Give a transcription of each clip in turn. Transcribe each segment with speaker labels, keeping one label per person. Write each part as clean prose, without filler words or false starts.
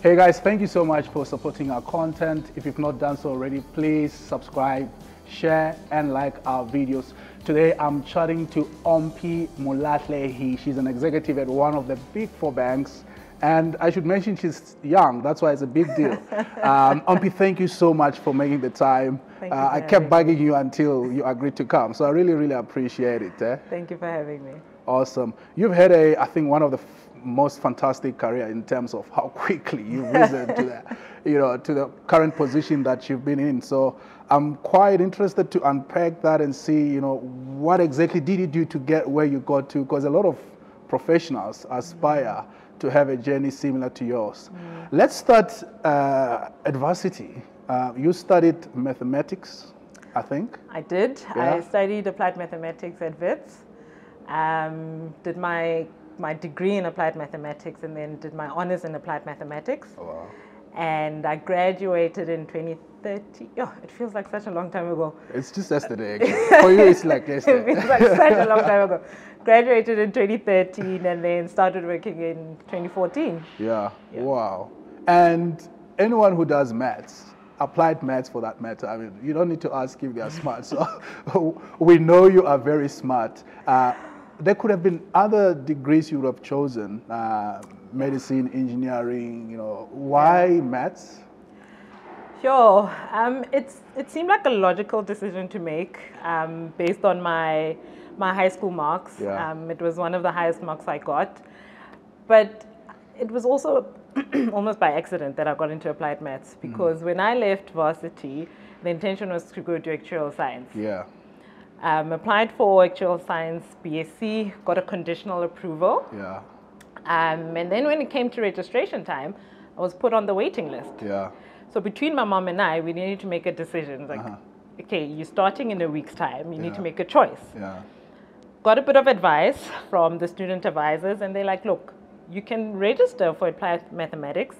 Speaker 1: Hey guys, thank you so much for supporting our content. If you've not done so already, please subscribe, share, and like our videos. Today I'm chatting to Omphe Molahlehi. She's an executive at one of the big four banks. And I should mention she's young, that's why it's a big deal. Omphe, thank you so much for making the time. I kept bugging you until you agreed to come, so I really appreciate it.
Speaker 2: Thank you for having me.
Speaker 1: Awesome. You've had I think one of the most fantastic career in terms of how quickly you've risen to the, to the current position that you've been in. So I'm quite interested to unpack that and see, what exactly did you do to get where you got to? Because a lot of professionals aspire to have a journey similar to yours. Let's start at varsity. You studied mathematics, I think?
Speaker 2: I did.
Speaker 1: Yeah.
Speaker 2: I studied applied mathematics at Wits. Did my degree in applied mathematics and then did my honors in applied mathematics.
Speaker 1: Oh, wow.
Speaker 2: And I graduated in 2013. Oh, it feels like such a long time ago.
Speaker 1: It's just yesterday, actually. For you, it's like yesterday.
Speaker 2: It feels like such a long time ago. Graduated in 2013 and then started working in 2014.
Speaker 1: Yeah. Wow. And anyone who does maths, applied maths for that matter, I mean, you don't need to ask if they are smart. So we know you are very smart. There could have been other degrees you would have chosen, medicine, engineering, why maths?
Speaker 2: Sure. It seemed like a logical decision to make based on my high school marks.
Speaker 1: Yeah.
Speaker 2: It was one of the highest marks I got. But it was also almost by accident that I got into applied maths because when I left varsity, the intention was to go to actuarial science.
Speaker 1: Yeah.
Speaker 2: Applied for actuarial science BSc, got a conditional approval.
Speaker 1: Yeah.
Speaker 2: And then when it came to registration time, I was put on the waiting list.
Speaker 1: Yeah.
Speaker 2: So between my mom and I, we needed to make a decision. Like, okay, you're starting in a week's time. You need to make a choice.
Speaker 1: Yeah.
Speaker 2: Got a bit of advice from the student advisors, and they're like, look, you can register for applied mathematics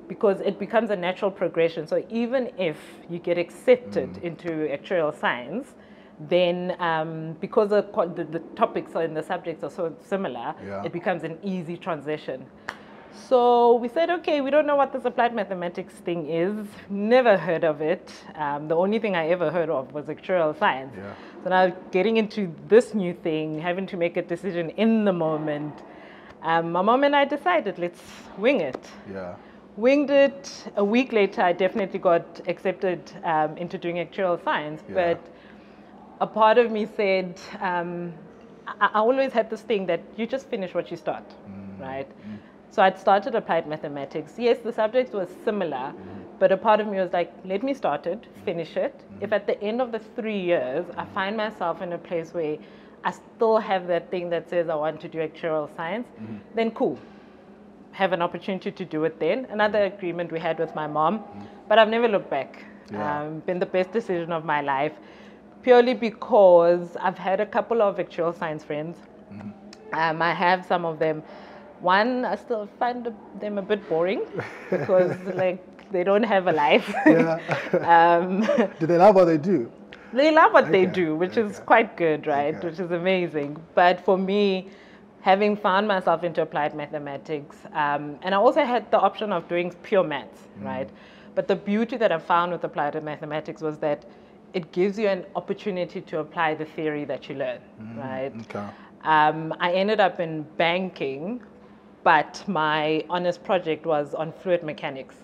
Speaker 2: because it becomes a natural progression. So even if you get accepted into actuarial science, then because the topics and the subjects are so similar, it becomes an easy transition. So we said, okay, we don't know what this applied mathematics thing is, never heard of it. The only thing I ever heard of was actuarial science.
Speaker 1: Yeah.
Speaker 2: So now getting into this new thing, having to make a decision in the moment, my mom and I decided, let's wing it.
Speaker 1: Yeah.
Speaker 2: Winged it. A week later, I definitely got accepted into doing actuarial science, but a part of me said, I always had this thing that you just finish what you start, right? So I'd started applied mathematics. Yes, the subjects were similar, but a part of me was like, let me start it, finish it. If at the end of the 3 years, I find myself in a place where I still have that thing that says I want to do actuarial science, then cool. Have an opportunity to do it then. Another agreement we had with my mom, but I've never looked back. Been the best decision of my life. Purely because I've had a couple of actuarial science friends. I have some of them. One, I still find them a bit boring because they don't have a life.
Speaker 1: Do they love what they do?
Speaker 2: They love what they do, which is quite good, right? Which is amazing. But for me, having found myself into applied mathematics, and I also had the option of doing pure maths, right? But the beauty that I found with applied mathematics was that it gives you an opportunity to apply the theory that you learn, right? Okay. I ended up in banking, but my honors project was on fluid mechanics.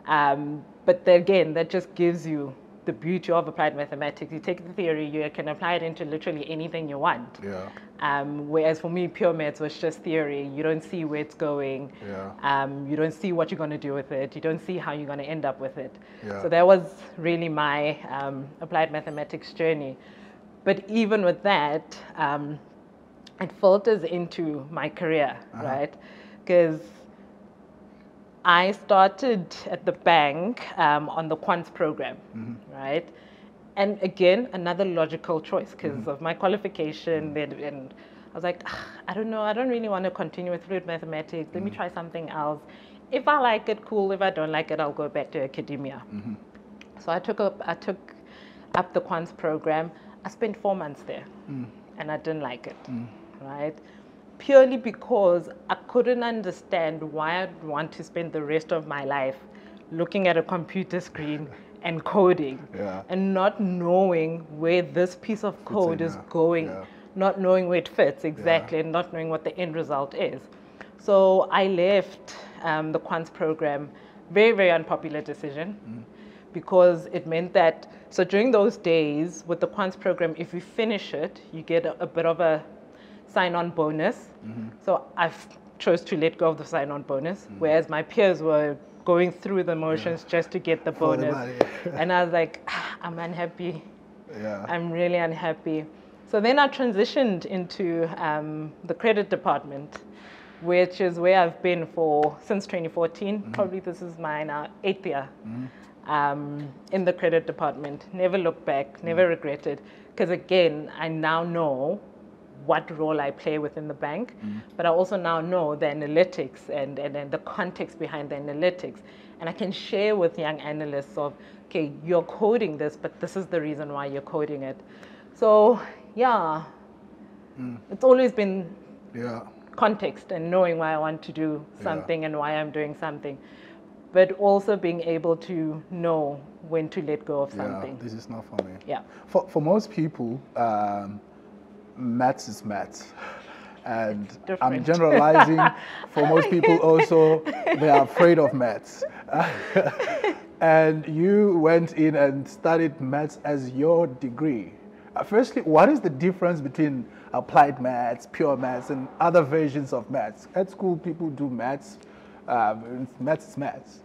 Speaker 2: But again, that just gives you the beauty of applied mathematics. You take the theory, you can apply it into literally anything you want. Whereas for me, pure maths was just theory. You don't see where it's going. You don't see what you're going to do with it. You don't see how you're going to end up with it. So that was really my applied mathematics journey. But even with that, it filters into my career, right? Because I started at the bank on the Quant program, right? And again, another logical choice because of my qualification. And I was like, I don't know, I don't really want to continue with fluid mathematics. Let me try something else. If I like it, cool. If I don't like it, I'll go back to academia. So I took up the Quant program. I spent 4 months there, and I didn't like it, right? purely because I couldn't understand why I'd want to spend the rest of my life looking at a computer screen and coding and not knowing where this piece of code is going, not knowing where it fits exactly, and not knowing what the end result is. So I left the Quant program, very, very unpopular decision, because it meant that, so during those days with the Quant program, if you finish it, you get a bit of a sign-on bonus. So I chose to let go of the sign-on bonus, whereas my peers were going through the motions just to get the bonus. And I was like, I'm unhappy. I'm really unhappy. So then I transitioned into the credit department, which is where I've been since 2014. Probably this is my now 8th year in the credit department. Never looked back, never regretted, because again, I now know what role I play within the bank, but I also now know the analytics and the context behind the analytics. And I can share with young analysts of, okay, you're coding this, but this is the reason why you're coding it. So yeah, it's always been context and knowing why I want to do something and why I'm doing something, but also being able to know when to let go of something.
Speaker 1: This is not for me. For most people, maths is maths. And different. I'm generalizing. For most people also, they are afraid of maths. And you went in and studied maths as your degree. Firstly, what is the difference between applied maths, pure maths, and other versions of maths? At school, people do maths. Maths is maths.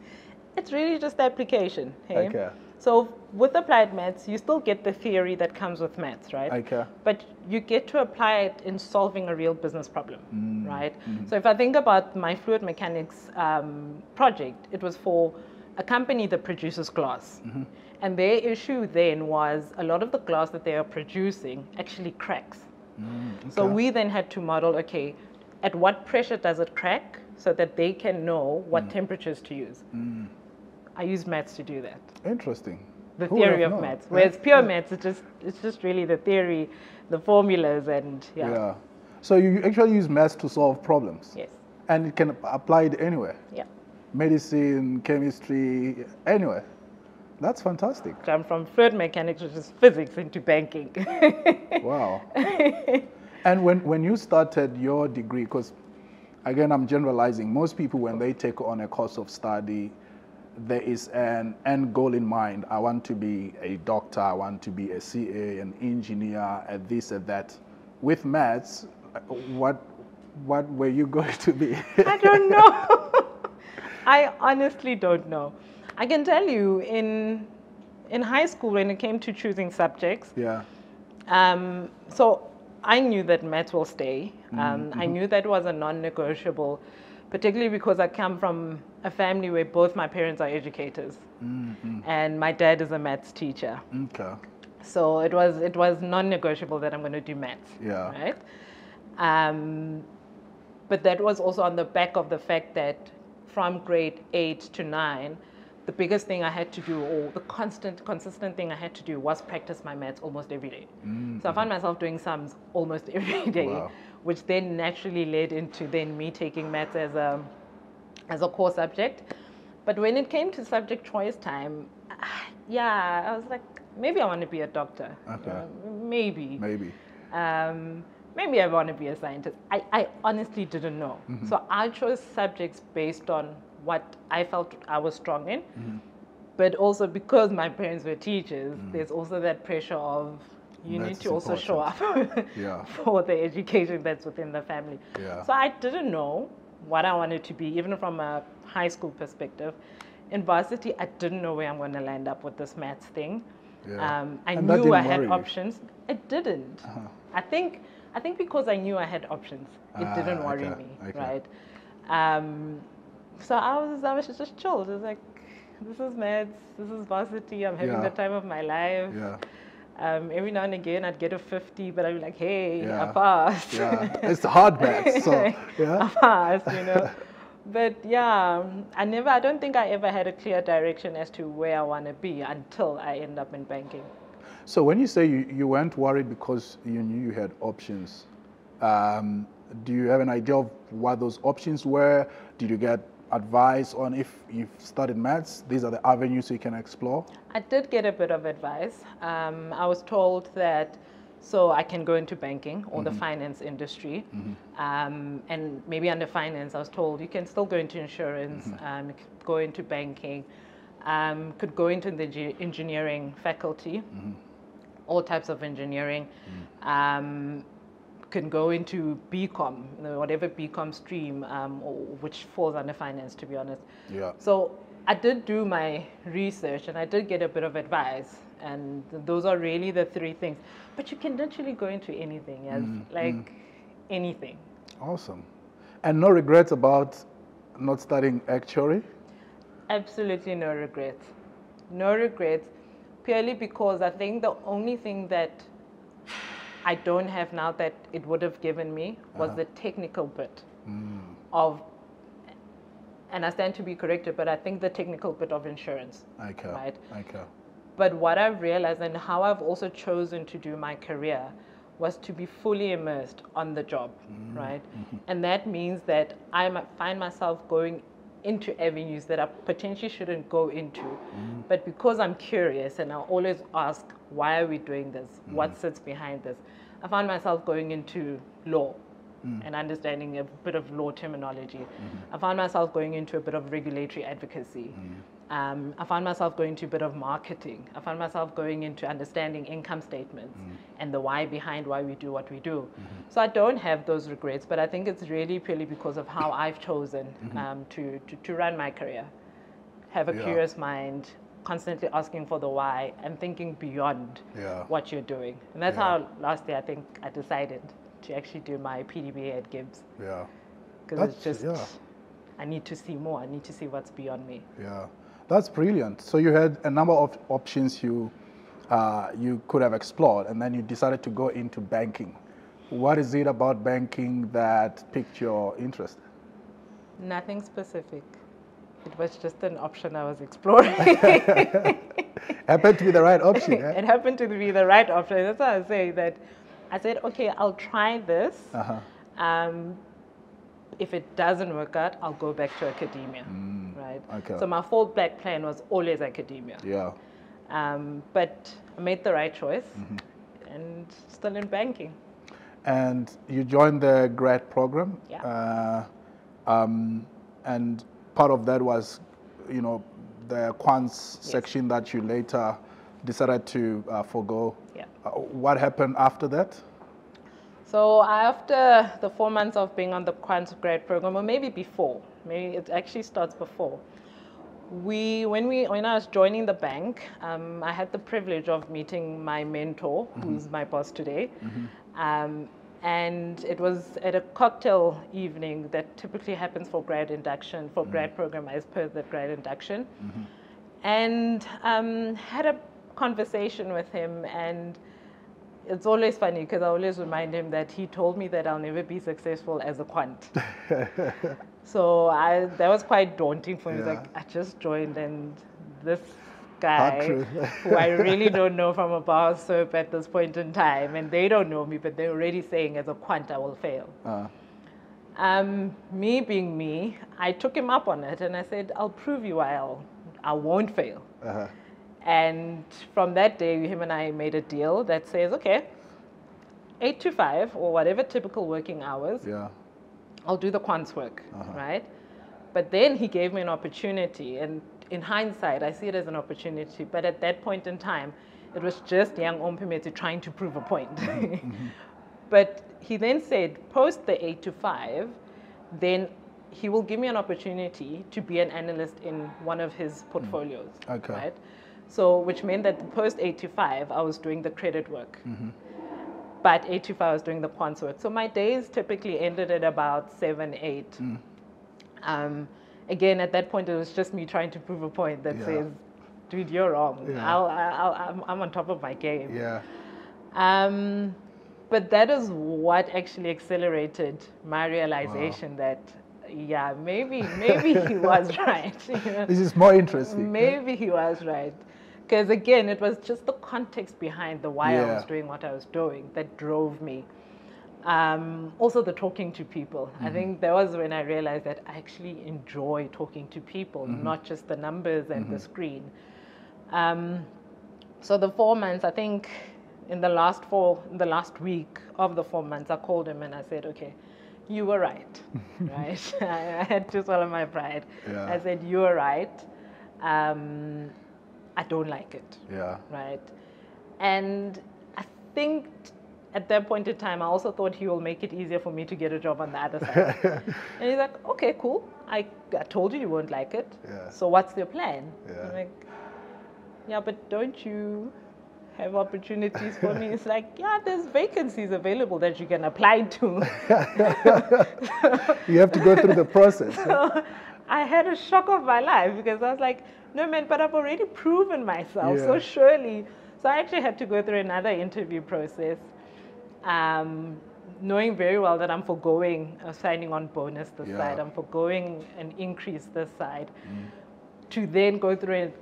Speaker 2: It's really just application. Hey? Okay. So with applied maths, you still get the theory that comes with maths, right?
Speaker 1: Okay.
Speaker 2: But you get to apply it in solving a real business problem, right? So if I think about my fluid mechanics project, it was for a company that produces glass. And their issue then was a lot of the glass that they are producing actually cracks. So we then had to model, okay, at what pressure does it crack so that they can know what temperatures to use. I use maths to do that.
Speaker 1: Interesting.
Speaker 2: The theory of maths. Whereas pure maths, it's just really the theory, the formulas, and
Speaker 1: So you actually use maths to solve problems.
Speaker 2: Yes.
Speaker 1: And it can apply it anywhere.
Speaker 2: Yeah.
Speaker 1: Medicine, chemistry, anywhere. That's fantastic.
Speaker 2: I'm from fluid mechanics, which is physics, into banking.
Speaker 1: Wow. And when you started your degree, because again, I'm generalizing, most people when they take on a course of study, there is an end goal in mind. I want to be a doctor, I want to be a CA, an engineer, at this, at that. With maths, what were you going to be?
Speaker 2: I don't know. I honestly don't know. I can tell you in high school when it came to choosing subjects, so I knew that maths will stay. I knew that was a non-negotiable, particularly because I come from a family where both my parents are educators, and my dad is a maths teacher.
Speaker 1: Okay.
Speaker 2: So it was non-negotiable that I'm going to do maths.
Speaker 1: Yeah.
Speaker 2: Right. But that was also on the back of the fact that from grade 8 to 9, the biggest thing I had to do, or the consistent thing I had to do, was practice my maths almost every day. So I found myself doing sums almost every day, which then naturally led into then me taking maths as a core subject. But when it came to subject choice time, I was like, maybe I want to be a doctor.
Speaker 1: Okay.
Speaker 2: Maybe.
Speaker 1: Maybe
Speaker 2: I want to be a scientist. I honestly didn't know. So I chose subjects based on what I felt I was strong in. But also because my parents were teachers, there's also that pressure of you need to also show up for the education that's within the family. So I didn't know what I wanted to be, even from a high school perspective. In varsity, I didn't know where I'm going to land up with this maths thing. I knew I had options. It didn't. I think because I knew I had options, it didn't worry me, right? So I was just chilled. It was like, this is maths, this is varsity, I'm having the time of my life. Every now and again I'd get a 50, but I'd be like, hey, I passed.
Speaker 1: It's hard maths, so
Speaker 2: I passed, you know. But I don't think I ever had a clear direction as to where I want to be until I end up in banking.
Speaker 1: So when you say you weren't worried because you knew you had options, do you have an idea of what those options were? Did you get advice on if you've studied maths, these are the avenues you can explore?
Speaker 2: I did get a bit of advice. I was told that so I can go into banking or the finance industry. And maybe under finance, I was told you can still go into insurance, you could go into banking, could go into the engineering faculty, all types of engineering. Can go into BCom, whatever BCom stream, which falls under finance, to be honest.
Speaker 1: Yeah.
Speaker 2: So I did do my research and I did get a bit of advice, and those are really the three things. But you can literally go into anything, anything.
Speaker 1: Awesome. And no regrets about not studying actuary?
Speaker 2: Absolutely no regrets. No regrets, purely because I think the only thing that I don't have now that it would have given me was the technical bit of, and I stand to be corrected, but I think the technical bit of insurance.
Speaker 1: Okay.
Speaker 2: Right?
Speaker 1: Okay.
Speaker 2: But what I've realized and how I've also chosen to do my career was to be fully immersed on the job, right? And that means that I might find myself going into avenues that I potentially shouldn't go into. But because I'm curious and I always ask, why are we doing this? What sits behind this? I found myself going into law and understanding a bit of law terminology. I found myself going into a bit of regulatory advocacy. I found myself going to a bit of marketing. I found myself going into understanding income statements and the why behind why we do what we do. So I don't have those regrets, but I think it's really purely because of how I've chosen to run my career. Have a curious mind, constantly asking for the why and thinking beyond what you're doing. And that's how last year I think I decided to actually do my PDBA at Gibbs.
Speaker 1: Yeah.
Speaker 2: Because it's just, I need to see more. I need to see what's beyond me.
Speaker 1: Yeah. That's brilliant. So you had a number of options you could have explored, and then you decided to go into banking. What is it about banking that piqued your interest?
Speaker 2: Nothing specific. It was just an option I was exploring.
Speaker 1: Happened to be the right option. Eh?
Speaker 2: It happened to be the right option. That's why I was saying that. I said, okay, I'll try this. If it doesn't work out, I'll go back to academia, right?
Speaker 1: Okay.
Speaker 2: So my fallback plan was always academia.
Speaker 1: Yeah.
Speaker 2: But I made the right choice and still in banking.
Speaker 1: And you joined the grad program.
Speaker 2: Yeah.
Speaker 1: And part of that was, the quants section that you later decided to forego.
Speaker 2: Yeah.
Speaker 1: What happened after that?
Speaker 2: So after the 4 months of being on the Quant Grad program, or maybe before, maybe it actually starts before, when I was joining the bank, I had the privilege of meeting my mentor, who's my boss today. And it was at a cocktail evening that typically happens for grad induction, for grad program as per the grad induction. And had a conversation with him, and it's always funny because I always remind him that he told me that I'll never be successful as a quant. So that was quite daunting for me. Yeah. Like, I just joined and this guy who I really don't know from a bar soap at this point in time, and they don't know me, but they're already saying as a quant I will fail. Me being me, I took him up on it and I said, I'll prove you I won't fail. And from that day, him and I made a deal that says, okay, 8 to 5 or whatever typical working hours, I'll do the quant's work, right? But then he gave me an opportunity, and in hindsight, I see it as an opportunity, but at that point in time, it was just young Omphe Molahlehi trying to prove a point. But he then said, post the 8 to 5, then he will give me an opportunity to be an analyst in one of his portfolios, right? So, which meant that post 8 to 5, I was doing the credit work. But 8 to 5, I was doing the quant work. So my days typically ended at about 7, 8. Again, at that point, it was just me trying to prove a point that says, dude, you're wrong. I'm on top of my game. But that is what actually accelerated my realization that, maybe he was right.
Speaker 1: This is more interesting.
Speaker 2: Maybe he was right. Because again, it was just the context behind the why I was doing what I was doing that drove me. Also the talking to people. I think that was when I realized that I actually enjoy talking to people, not just the numbers and the screen. So the 4 months, I think in the last week of the 4 months, I called him and I said, okay, you were right, right? I had to swallow my pride.
Speaker 1: Yeah.
Speaker 2: I said, you were right. I don't like it.
Speaker 1: Yeah.
Speaker 2: Right. And I think at that point in time, I also thought he will make it easier for me to get a job on the other side. And he's like, okay, cool. I told you won't like it.
Speaker 1: Yeah.
Speaker 2: So what's your plan?
Speaker 1: Yeah.
Speaker 2: I'm like, yeah, but don't you have opportunities for me? It's like, yeah, there's vacancies available that you can apply to.
Speaker 1: You have to go through the process.
Speaker 2: So I had a shock of my life because I was like, no, man, but I've already proven myself.
Speaker 1: Yeah.
Speaker 2: So surely. So I actually had to go through another interview process, knowing very well that I'm foregoing signing on bonus this side. I'm foregoing an increase this side. To then go through an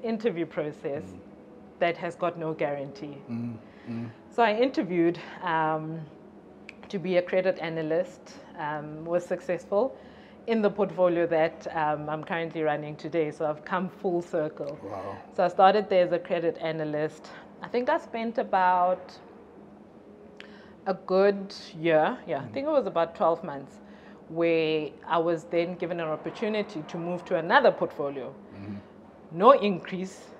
Speaker 2: interview process that has got no guarantee. So I interviewed to be a credit analyst, was successful in the portfolio that I'm currently running today. So I've come full circle.
Speaker 1: Wow.
Speaker 2: So I started there as a credit analyst. I think I spent about a good year, I think it was about 12 months, where I was then given an opportunity to move to another portfolio. No increase.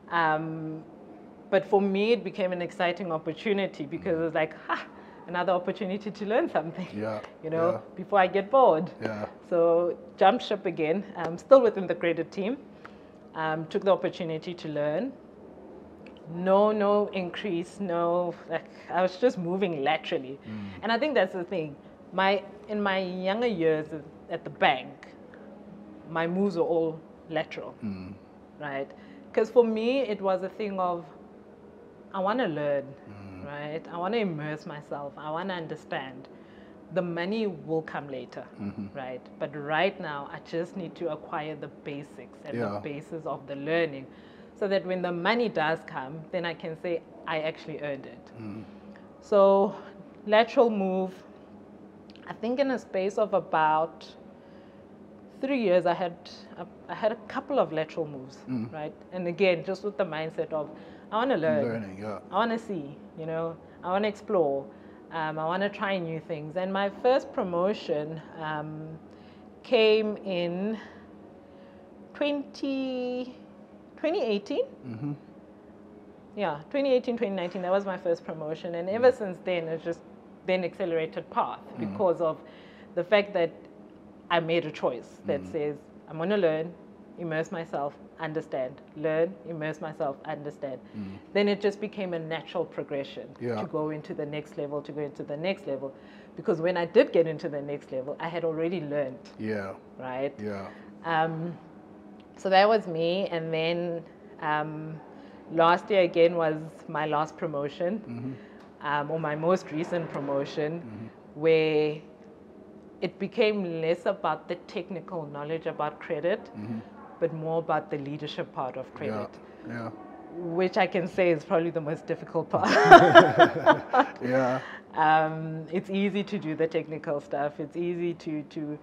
Speaker 2: But for me, it became an exciting opportunity because it was like, another opportunity to learn something, before I get bored. So jumped ship again, still within the credit team, took the opportunity to learn. No increase, I was just moving laterally. And I think that's the thing. In my younger years at the bank, my moves were all lateral, right? Because for me, it was a thing of, I want to learn, right? I want to immerse myself. I want to understand. The money will come later, right? But right now, I just need to acquire the basics and the basis of the learning so that when the money does come, then I can say, I actually earned it. So lateral move, I think in a space of about 3 years, I had a couple of lateral moves, right? And again, just with the mindset of, I want to learn. I want to see, I want to explore. I want to try new things. And my first promotion came in 2018. 2018, 2019, that was my first promotion. And ever since then, it's just been accelerated path because of the fact that I made a choice that says, I'm going to learn, immerse myself, understand, learn, immerse myself, understand. Then it just became a natural progression to go into the next level, because when I did get into the next level, I had already learned. Right? So that was me. And then last year again was my last promotion, or my most recent promotion, where it became less about the technical knowledge about credit, but more about the leadership part of credit, which I can say is probably the most difficult part. It's easy to do the technical stuff. It's easy to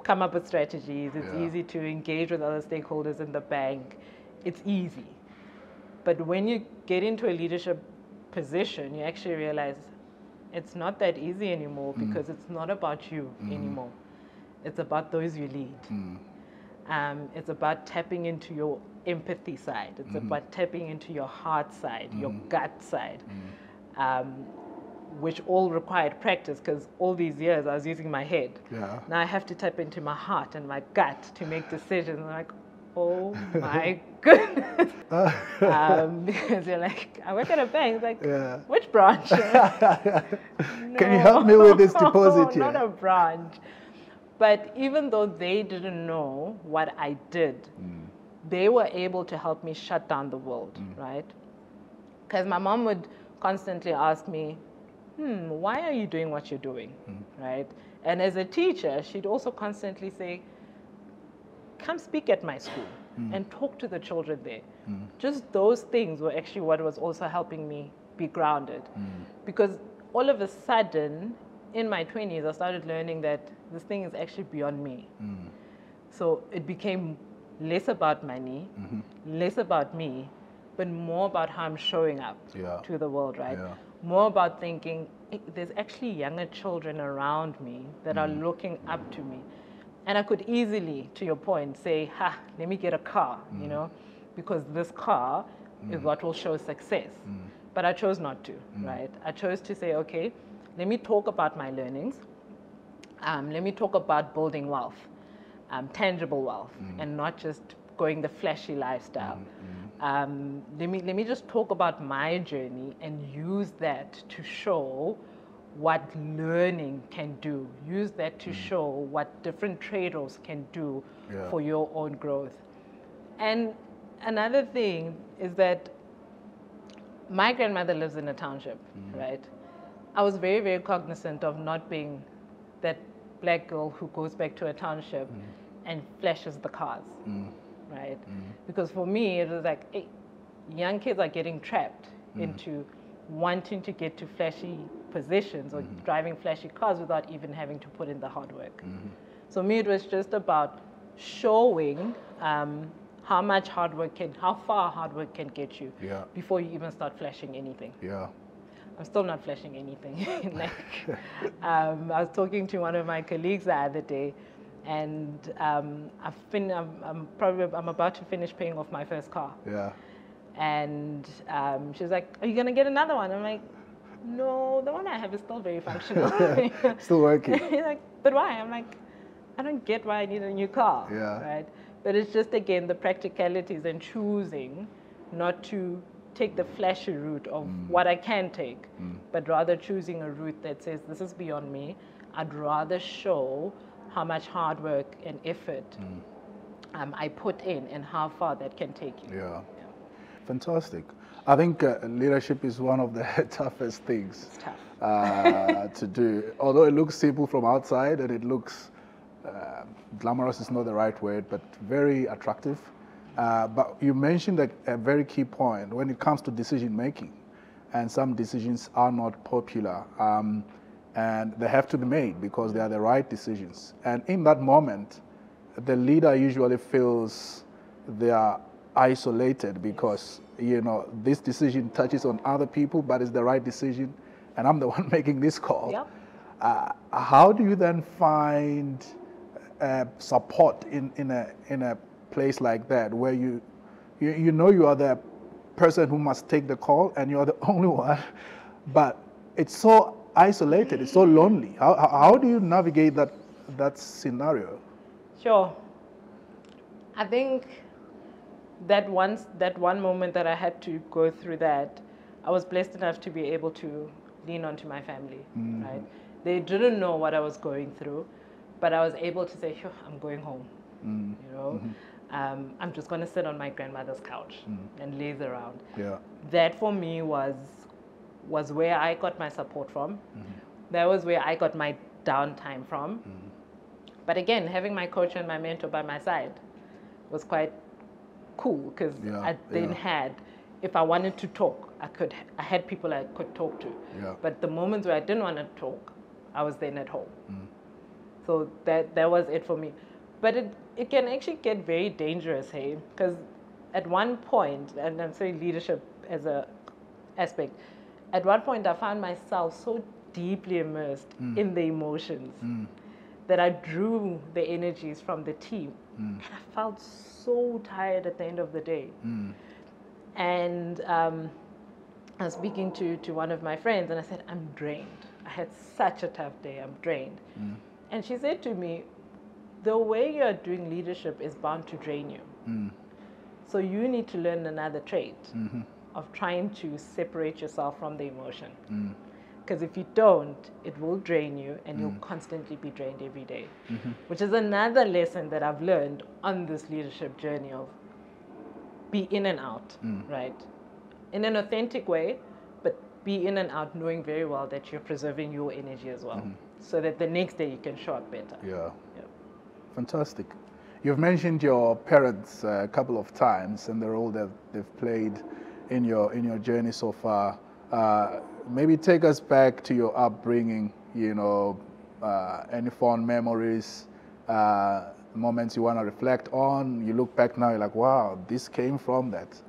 Speaker 2: come up with strategies. It's easy to engage with other stakeholders in the bank. It's easy. But when you get into a leadership position, you actually realize it's not that easy anymore, because it's not about you anymore. It's about those you lead. It's about tapping into your empathy side. It's about tapping into your heart side, your gut side, which all required practice, because all these years I was using my head. Now I have to tap into my heart and my gut to make decisions. I'm like, oh my goodness. Because you're like, I work at a bank. It's like, which branch?
Speaker 1: Can you help me with this deposit here?
Speaker 2: Not a branch. But even though they didn't know what I did, they were able to help me shut down the world, right? Because my mom would constantly ask me, why are you doing what you're doing, right? And as a teacher, she'd also constantly say, come speak at my school and talk to the children there. Just those things were actually what was also helping me be grounded. Because all of a sudden, in my 20s, I started learning that this thing is actually beyond me. So it became less about money, less about me, but more about how I'm showing up to the world, right? More about thinking, hey, there's actually younger children around me that are looking up to me. And I could easily, to your point, say, let me get a car, you know, because this car is what will show success. But I chose not to, right? I chose to say, okay, let me talk about my learnings. Let me talk about building wealth, tangible wealth, and not just going the flashy lifestyle. Let me just talk about my journey and use that to show what learning can do. Use that to show what different trade-offs can do for your own growth. And another thing is that my grandmother lives in a township, right? I was very, very cognizant of not being that black girl who goes back to a township and flashes the cars, right? Because for me, it was like, hey, young kids are getting trapped into wanting to get to flashy positions or driving flashy cars without even having to put in the hard work. So me, it was just about showing how much hard work how far hard work can get you before you even start flashing anything. I'm still not flashing anything. I was talking to one of my colleagues the other day, and I'm about to finish paying off my first car. And she's like, "Are you gonna get another one?" I'm like, "No, the one I have is still very functional."
Speaker 1: Still working.
Speaker 2: He's like, "But why?" I'm like, "I don't get why I need a new car." Right? But it's just, again, the practicalities and choosing not to take the flashy route of what I can take, but rather choosing a route that says, this is beyond me. I'd rather show how much hard work and effort I put in and how far that can take you.
Speaker 1: Fantastic. I think leadership is one of the toughest things to do. Although it looks simple from outside and it looks glamorous is not the right word, but very attractive. But you mentioned a very key point when it comes to decision making, and some decisions are not popular, and they have to be made because they are the right decisions. And in that moment, the leader usually feels they are isolated because, you know, this decision touches on other people, but it's the right decision, and I'm the one making this call. How do you then find support in a place like that, where you know you are the person who must take the call and you are the only one, but it's so isolated, it's so lonely? How do you navigate that scenario?
Speaker 2: Sure. I think that one moment that I had to go through that, I was blessed enough to be able to lean onto my family, right? They didn't know what I was going through, but I was able to say, I'm going home, you know? I'm just going to sit on my grandmother's couch and laze around. That for me was where I got my support from. That was where I got my downtime from. But again, having my coach and my mentor by my side was quite cool, because I then had, if I wanted to talk, I had people I could talk to. But the moments where I didn't want to talk, I was then at home. So that was it for me. But it can actually get very dangerous, hey? Because at one point, and I'm saying leadership as a aspect, at one point I found myself so deeply immersed in the emotions that I drew the energies from the team. And I felt so tired at the end of the day. And I was speaking to one of my friends, and I said, I'm drained. I had such a tough day, I'm drained. And she said to me, the way you're doing leadership is bound to drain you. So you need to learn another trait of trying to separate yourself from the emotion. Because if you don't, it will drain you, and you'll constantly be drained every day. Which is another lesson that I've learned on this leadership journey of be in and out, right? In an authentic way, but be in and out knowing very well that you're preserving your energy as well, so that the next day you can show up better.
Speaker 1: Fantastic. You've mentioned your parents a couple of times and the role that they've played in your journey so far. Maybe take us back to your upbringing, any fond memories, moments you want to reflect on. You look back now, you're like, wow, this came from that.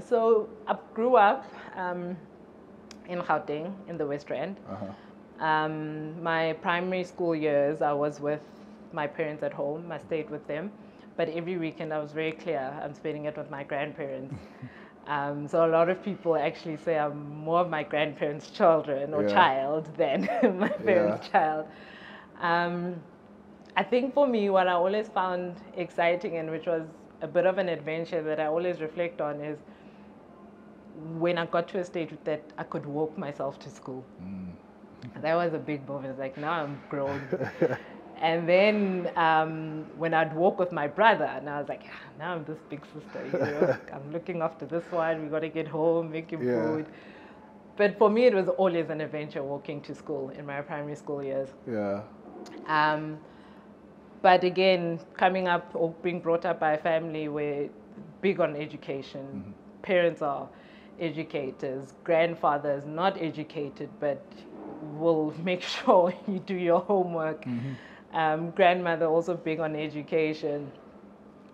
Speaker 2: So I grew up in Gauteng, in the West Rand. My primary school years, I was with my parents at home. I stayed with them. But every weekend, I was very clear, I'm spending it with my grandparents. So a lot of people actually say I'm more of my grandparents' children or child than my parents' child. I think for me, what I always found exciting and which was a bit of an adventure that I always reflect on is when I got to a stage that I could walk myself to school. That was a big moment. It's like, now I'm grown. And then when I'd walk with my brother, and I was like, now I'm this big sister, I'm looking after this one, we got to get home, make him food. But for me, it was always an adventure walking to school in my primary school years. But again, coming up or being brought up by a family where big on education, parents are educators, grandfathers not educated, but will make sure you do your homework. Grandmother also big on education.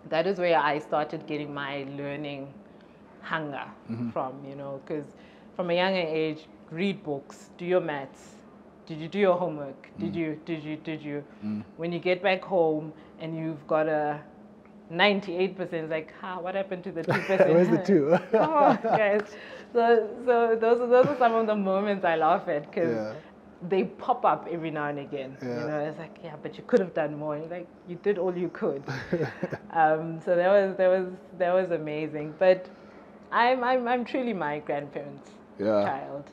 Speaker 2: That is where I started getting my learning hunger from, because from a younger age, read books, do your maths. Did you do your homework? Did you? When you get back home and you've got a 98%, it's like, what happened to the 2%?
Speaker 1: Where's the 2?
Speaker 2: Oh, guys. So those are some of the moments I laugh at because they pop up every now and again. It's like, but you could have done more. It's like, you did all you could. So that was amazing. But I'm truly my grandparents' child.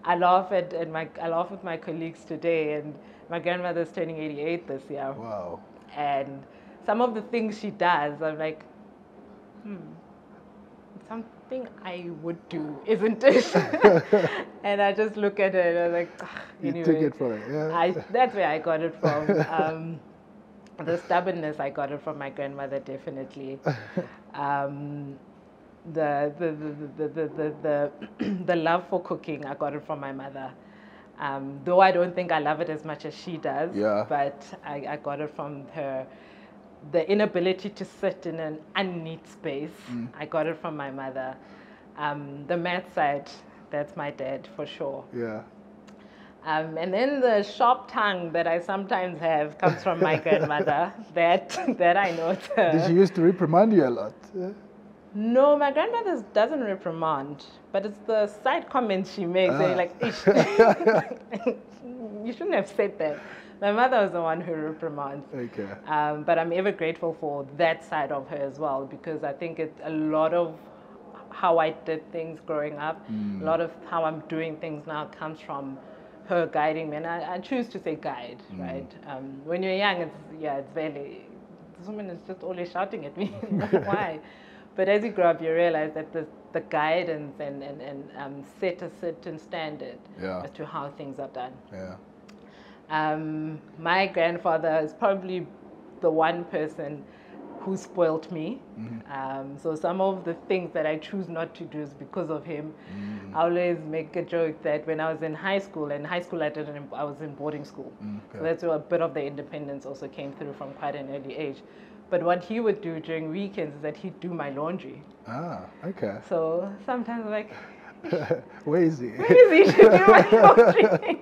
Speaker 2: I laugh with my colleagues today, and my grandmother's turning 88 this year.
Speaker 1: Wow.
Speaker 2: And some of the things she does, I'm like, something I would do, isn't it? And I just look at it and I'm like, anyway.
Speaker 1: You took it from it,
Speaker 2: that's where I got it from. The stubbornness, I got it from my grandmother, definitely. The love for cooking, I got it from my mother. Though I don't think I love it as much as she does, but I got it from her. The inability to sit in an unneat space, I got it from my mother. The math side, that's my dad for sure. And then the sharp tongue that I sometimes have comes from my grandmother. That I know.
Speaker 1: Did she used to reprimand you a lot?
Speaker 2: No, my grandmother doesn't reprimand, but it's the side comments she makes. They're like, you shouldn't have said that. My mother was the one who reprimands.
Speaker 1: Okay.
Speaker 2: But I'm ever grateful for that side of her as well, because I think a lot of how I did things growing up, a lot of how I'm doing things now comes from her guiding me. And I choose to say guide, right? When you're young, it's very, this woman is just always shouting at me. Why? But as you grow up, you realize that the guidance and set a certain standard as to how things are done. My grandfather is probably the one person who spoiled me. So some of the things that I choose not to do is because of him. I always make a joke that when I was in high school, I was in boarding school. So that's where a bit of the independence also came through from quite an early age. But what he would do during weekends is that he'd do my laundry.
Speaker 1: Okay.
Speaker 2: So sometimes I'm like,
Speaker 1: where is he?
Speaker 2: Where is he to do my laundry?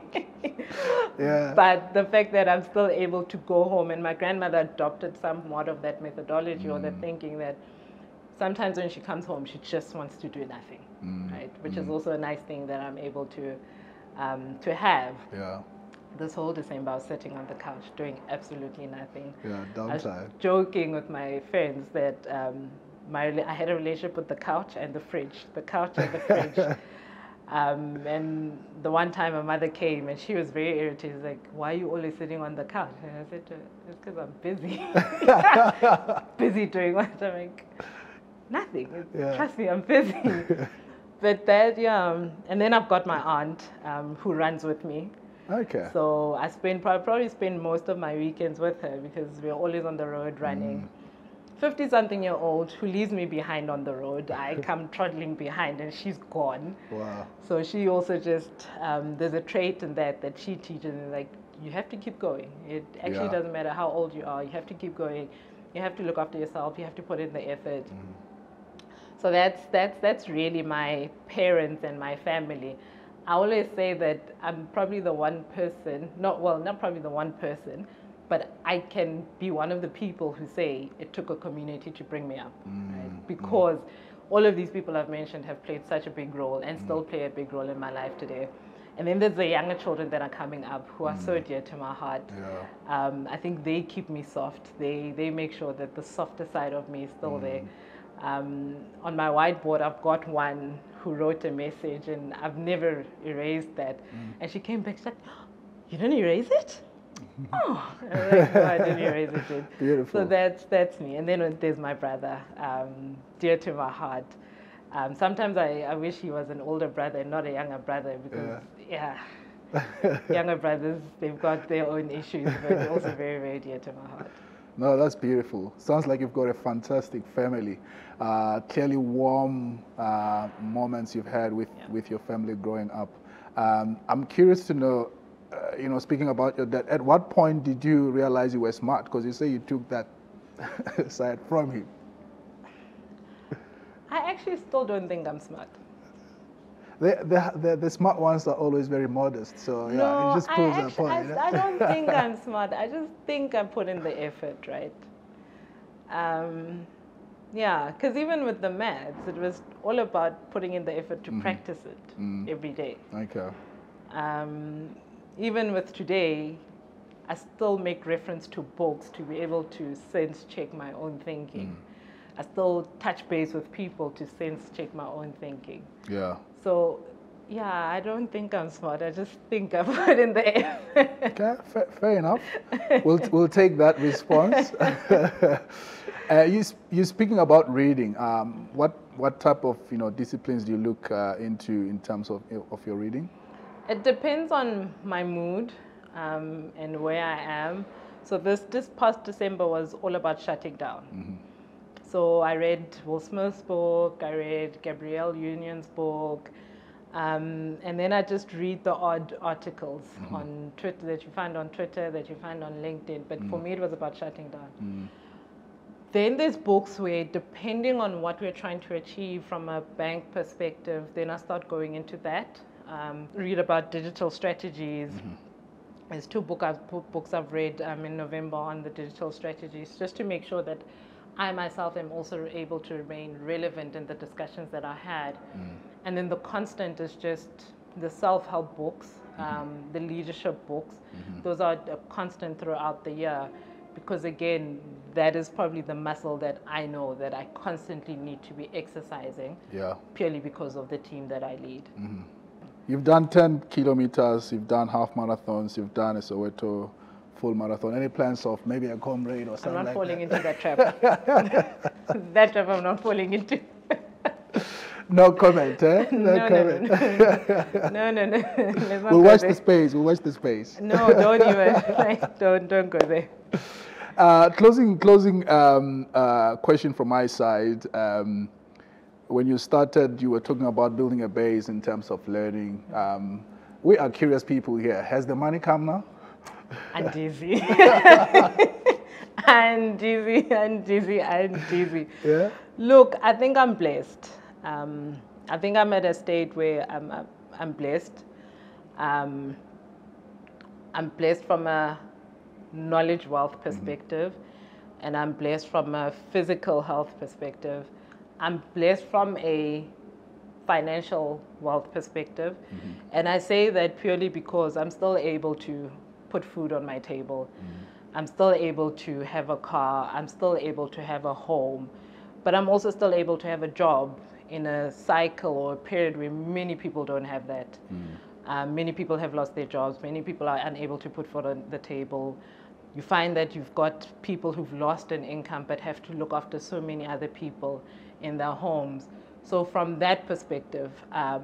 Speaker 2: But the fact that I'm still able to go home, and my grandmother adopted somewhat of that methodology or that thinking that sometimes when she comes home, she just wants to do nothing, right? Which is also a nice thing that I'm able to have. This whole December, I was sitting on the couch doing absolutely nothing.
Speaker 1: Downtime.
Speaker 2: I was joking with my friends that I had a relationship with the couch and the fridge. The couch and the fridge. And the one time my mother came and she was very irritated. She's like, "Why are you always sitting on the couch?" And I said, "It's because I'm busy." Busy doing what? I'm like, nothing. Trust me, I'm busy. But that, and then I've got my aunt who runs with me.
Speaker 1: Okay.
Speaker 2: So I probably spend most of my weekends with her because we're always on the road running. 50-something-year-old who leaves me behind on the road. I come trotting behind and she's gone.
Speaker 1: Wow.
Speaker 2: So she also just, there's a trait in that she teaches, like, you have to keep going. It actually doesn't matter how old you are. You have to keep going. You have to look after yourself. You have to put in the effort. So that's really my parents and my family. I always say that I'm probably the one person, not probably the one person, but I can be one of the people who say it took a community to bring me up, right? Because all of these people I've mentioned have played such a big role and still play a big role in my life today. And then there's the younger children that are coming up who are so dear to my heart.
Speaker 1: Yeah.
Speaker 2: I think they keep me soft. They make sure that the softer side of me is still there. On my whiteboard, I've got one who wrote a message, and I've never erased that. And she came back, she's like, "You didn't erase it?" Oh, I was like, no, I didn't erase it.
Speaker 1: Beautiful.
Speaker 2: So that's me. And then there's my brother, dear to my heart. Sometimes I wish he was an older brother and not a younger brother, because younger brothers, they've got their own issues, but they're also very, very dear to my heart.
Speaker 1: No, that's beautiful. Sounds like you've got a fantastic family. Clearly warm moments you've had with your family growing up. I'm curious to know, speaking about your dad, at what point did you realize you were smart? Because you say you took that side from him.
Speaker 2: I actually still don't think I'm smart.
Speaker 1: The smart ones are always very modest, so
Speaker 2: No,
Speaker 1: it just proves that point.
Speaker 2: I don't think I'm smart. I just think I put in the effort, right? Because even with the maths, it was all about putting in the effort to practice it every day.
Speaker 1: Okay.
Speaker 2: Even with today, I still make reference to books to be able to sense check my own thinking. I still touch base with people to sense check my own thinking.
Speaker 1: Yeah.
Speaker 2: So, I don't think I'm smart. I just think I put in the effort.
Speaker 1: Okay, fair enough. We'll take that response. You speaking about reading. What type of disciplines do you look into in terms of your reading?
Speaker 2: It depends on my mood and where I am. So this past December was all about shutting down. So I read Will Smith's book, I read Gabrielle Union's book, and then I just read the odd articles on Twitter that you find on Twitter, that you find on LinkedIn. But for me, it was about shutting down. Then there's books where, depending on what we're trying to achieve from a bank perspective, then I start going into that. Read about digital strategies. There's two books I've read in November on the digital strategies, just to make sure that I myself am also able to remain relevant in the discussions that I had. And then the constant is just the self-help books, the leadership books. Those are a constant throughout the year, because again, that is probably the muscle that I know that I constantly need to be exercising, purely because of the team that I lead.
Speaker 1: You've done 10 kilometers, you've done half marathons, you've done a Soweto full marathon. Any plans of maybe a comrade or something?
Speaker 2: I'm not falling
Speaker 1: into
Speaker 2: that trap. That trap I'm not falling into.
Speaker 1: No comment, eh? No comment.
Speaker 2: No.
Speaker 1: We'll watch the space. We'll watch the space.
Speaker 2: No, don't even. Don't go there.
Speaker 1: Closing question from my side. When you started, you were talking about building a base in terms of learning. We are curious people here. Has the money come now?
Speaker 2: I'm dizzy. I'm dizzy.
Speaker 1: Yeah.
Speaker 2: Look, I think I'm blessed. I think I'm at a state where I'm blessed. I'm blessed from a knowledge wealth perspective, and I'm blessed from a physical health perspective. I'm blessed from a financial wealth perspective, and I say that purely because I'm still able to put food on my table. I'm still able to have a car. I'm still able to have a home, but I'm also still able to have a job in a cycle or a period where many people don't have that. Many people have lost their jobs. Many people are unable to put food on the table. You find that you've got people who've lost an income but have to look after so many other people in their homes. So from that perspective, I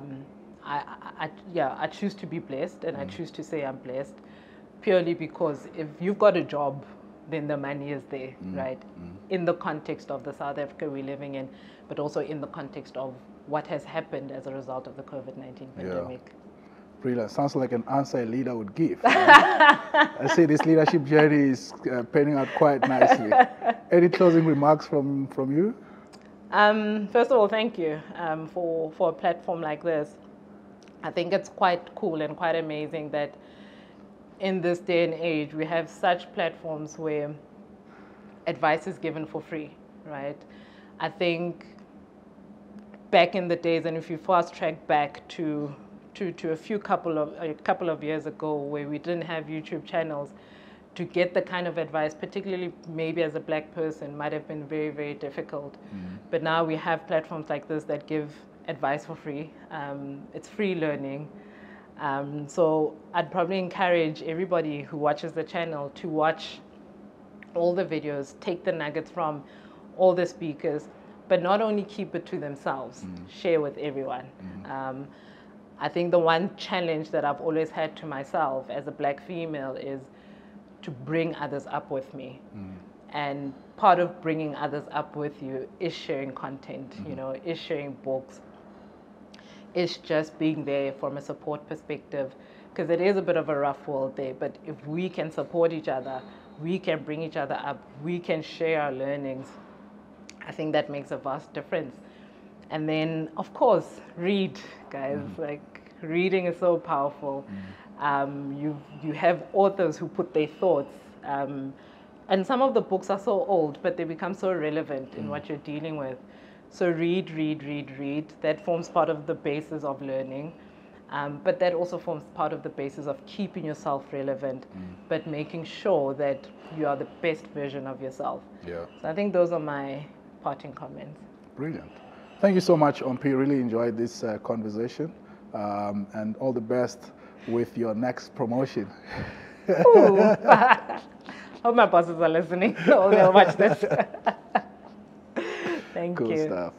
Speaker 2: choose to be blessed, and I choose to say I'm blessed, purely because if you've got a job, then the money is there, right? In the context of the South Africa we're living in, but also in the context of what has happened as a result of the COVID-19 pandemic.
Speaker 1: Yeah. Brilliant. Sounds like an answer a leader would give. I see this leadership journey is panning out quite nicely. Any closing remarks from you?
Speaker 2: First of all, thank you for a platform like this. I think it's quite cool and quite amazing that in this day and age, we have such platforms where advice is given for free, right? I think back in the days, and if you fast track back to a couple of years ago, where we didn't have YouTube channels, to get the kind of advice, particularly maybe as a black person, might have been very, very difficult. But now we have platforms like this that give advice for free. It's free learning. So I'd probably encourage everybody who watches the channel to watch all the videos, take the nuggets from all the speakers, but not only keep it to themselves, share with everyone. I think the one challenge that I've always had to myself as a black female is to bring others up with me. And part of bringing others up with you is sharing content, you know, is sharing books. It's just being there from a support perspective, because it is a bit of a rough world there, but if we can support each other, we can bring each other up, we can share our learnings, I think that makes a vast difference. And then, of course, read, guys. Like, reading is so powerful. You have authors who put their thoughts, and some of the books are so old, but they become so relevant in what you're dealing with. So read. That forms part of the basis of learning. But that also forms part of the basis of keeping yourself relevant, but making sure that you are the best version of yourself. Yeah. So I think those are my parting comments.
Speaker 1: Brilliant. Thank you so much, Omphe. Really enjoyed this conversation. And all the best with your next promotion.
Speaker 2: Hope my bosses are listening. They'll watch this. Thank you.
Speaker 1: Cool stuff.